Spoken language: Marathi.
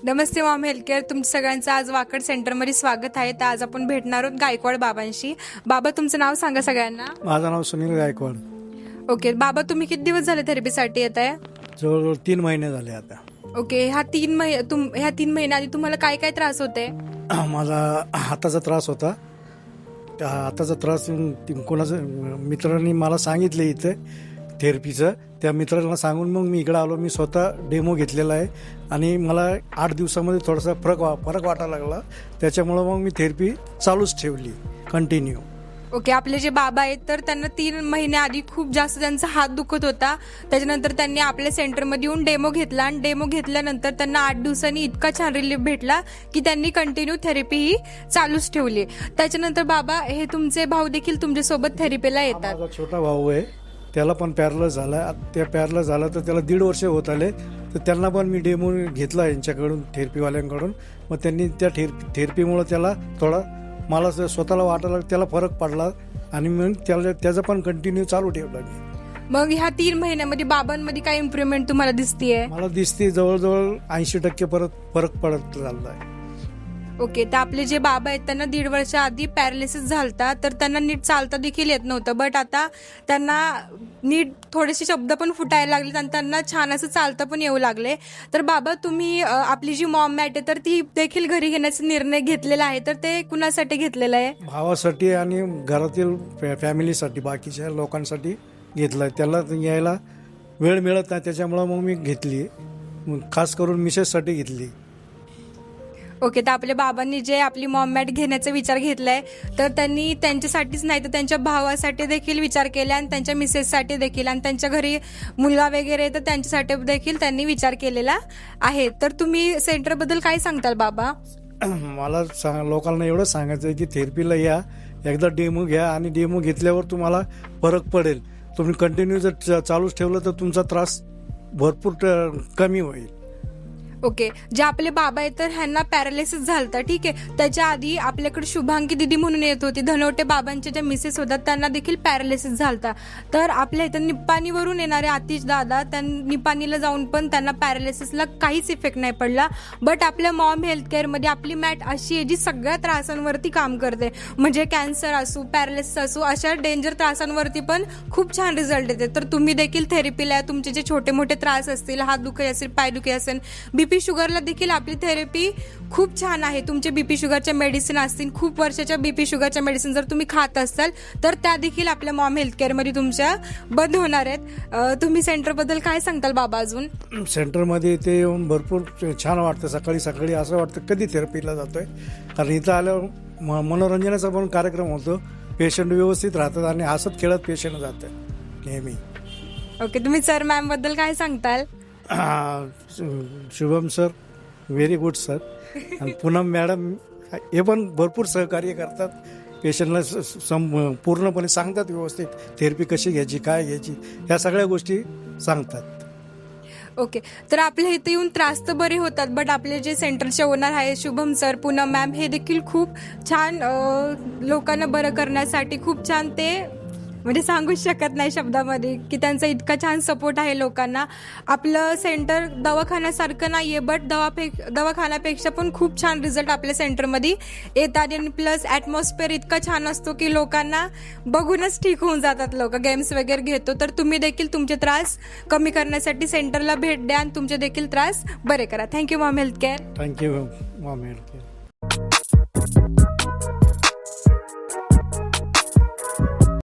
नमस्ते मॉम हेल्थकेअर. तुमचं सगळ्यांचं आज वाकड सेंटरमध्ये स्वागत आहे. तर आज आपण भेटणार आहोत गायकवाड बाबांशी. बाबा, तुमचं नाव सांगा सगळ्यांना. माझं नाव सुनील गायकवाड. ओके बाबा, तुम्ही किती दिवस झाले थेरपीसाठी येत आहे? जवळजवळ 3 महिने झाले आता. ओके, ह्या 3 महिन्याआधी तुम्हाला काय काय त्रास होते? मला हाताचा त्रास होता. त्या हाताचा त्रास कोणाचं मित्रांनी मला सांगितले इथे थेरपीचं. त्या मित्राला सांगून मग मी इकडे आलो. मी स्वतः डेमो घेतलेला आहे आणि मला 8 दिवसामध्ये थोडासा फरक वाटायला लागला. त्याच्यामुळं मग मी थेरपी चालूच ठेवली कंटिन्यू. ओके, आपले जे बाबा आहेत तर त्यांना 3 महिन्याआधी खूप जास्त त्यांचा हात दुखत होता. त्याच्यानंतर त्यांनी आपल्या सेंटरमध्ये येऊन डेमो घेतला आणि डेमो घेतल्यानंतर त्यांना 8 दिवसांनी इतका छान रिलीफ भेटला की त्यांनी कंटिन्यू थेरपी ही चालूच ठेवली. त्याच्यानंतर बाबा, हे तुमचे भाऊ देखील तुमच्यासोबत थेरपीला येतात? माझा छोटा भाऊ आहे, त्याला पण पॅरलाइज झाला. त्या पॅरलाइज झाला तर त्याला 1.5 वर्ष होत आले. तर त्यांना पण मी डेमो घेतला यांच्याकडून, थेरपीवाल्यांकडून. मग त्यांनी त्या थेरपीमुळे त्याला थोडा मला स्वतःला वाटायला त्याला फरक पडला आणि मग त्याचं पण कंटिन्यू चालू ठेवलं मी. मग ह्या 3 महिन्यामध्ये बाबांमध्ये काय इम्प्रुव्हमेंट तुम्हाला दिसतीये? मला दिसते जवळजवळ 80% फरक पडत चालला आहे. ओके, तर आपले जे बाबा आहेत त्यांना 1.5 वर्ष आधी पॅरालिसिस झालता, तर त्यांना नीट चालता देखील येत नव्हतं. बट आता त्यांना नीट थोडेसे शब्द पण फुटायला लागले आणि त्यांना छान असं चालता पण येऊ लागले. तर बाबा, तुम्ही आपली जी मॉम मॅट आहे तर ती देखील घरी घेण्याचा निर्णय घेतलेला आहे, तर ते कुणासाठी घेतलेलं आहे? भावासाठी आणि घरातील फॅमिलीसाठी, बाकीच्या लोकांसाठी घेतलं. त्याला यायला वेळ मिळत नाही, त्याच्यामुळं मग मी घेतली. खास करून मिसेससाठी घेतली. ओके, तर आपल्या बाबांनी जे आपली मॉम मॅट घेण्याचा विचार घेतलाय तर त्यांनी त्यांच्यासाठीच नाही तर त्यांच्या भावासाठी देखील विचार केला आणि त्यांच्या मिसेससाठी देखील आणि त्यांच्या घरी मुलगा वगैरे तर त्यांच्यासाठी देखील त्यांनी विचार केलेला आहे. तर तुम्ही सेंटरबद्दल काय सांगताल बाबा? मला लोकांना एवढं सांगायचं आहे की थेरपीला या, एकदा डेमो घ्या आणि डेमो घेतल्यावर तुम्हाला फरक पडेल. तुम्ही कंटिन्यू जर चालूच ठेवलं तर तुमचा त्रास भरपूर कमी होईल. ओके, जे आपले बाबा आहेत तर ह्यांना पॅरालिसिस झालता, ठीक आहे. त्याच्या आधी आपल्याकडे शुभांगी दिदी म्हणून येत होती, धनवटे बाबांच्या ज्या मिसेस होतात त्यांना देखील पॅरालिसिस झालता. तर आपल्या इथं निपाणीवरून येणारे आतिश दादा, त्या निपाणीला जाऊन पण त्यांना पॅरालिसिसला काहीच इफेक्ट नाही पडला. बट आपल्या मॉम हेल्थ केअरमध्ये आपली मॅट अशी आहे जी सगळ्या त्रासांवरती काम करते. म्हणजे कॅन्सर असू, पॅरालिसिस असू, अशा डेंजर त्रासांवरती पण खूप छान रिझल्ट येते. तर तुम्ही देखील थेरपीला तुमचे जे छोटे मोठे त्रास असतील, हात दुखी असेल, पाय दुखी असेल, बीपी शुगरला देखील आपली थेरपी खूप छान आहे. तुमचे बीपी शुगरच्या मेडिसिन असतील, खूप वर्षाच्या बीपी शुगरच्या मेडिसिन जर तुम्ही खात असाल तर त्या देखील आपल्या मॉम हेल्थ केअरमध्ये तुमच्या बंद होणार आहेत. तुम्ही सेंटरबद्दल काय सांगताल बाबा? अजून सेंटरमध्ये ते येऊन भरपूर छान वाटतं. सकाळी सकाळी असं वाटतं कधी थेरपीला जातोय, कारण इथं आल्यावर मनोरंजनाचा पण कार्यक्रम होतो. पेशंट व्यवस्थित राहतात आणि हसत खेळत पेशंट जातं नेहमी. ओके, तुम्ही सर मॅम बद्दल काय सांगताल? Shubham sir very good sir, आणि पूनम मॅडम हे पण भरपूर सहकार्य करतात. पेशंटला पूर्णपणे सांगतात व्यवस्थित थेरपी कशी घ्यायची, काय घ्यायची, ह्या सगळ्या गोष्टी सांगतात. ओके, तर आपल्या इथे येऊन त्रास तर बरे होतात, बट आपले जे सेंटरचे ओनर आहे शुभम सर, पूनम मॅम, हे देखील खूप छान लोकांना बरं करण्यासाठी खूप छान ते म्हणजे सांगूच शकत नाही शब्दामध्ये की त्यांचा इतका छान सपोर्ट आहे लोकांना. आपलं सेंटर दवाखान्यासारखं नाही आहे, बट दवाखान्यापेक्षा पण खूप छान रिझल्ट आपल्या सेंटरमध्ये येतात. आणि प्लस ॲटमॉस्फिअर इतका छान असतो की लोकांना बघूनच ठीक होऊन जातात. लोक गेम्स वगैरे घेतो. तर तुम्ही देखील तुमचे त्रास कमी करण्यासाठी सेंटरला भेट द्या आणि तुमचे देखील त्रास बरे करा. Thank you Maugham health care. Thank you Maugham health care.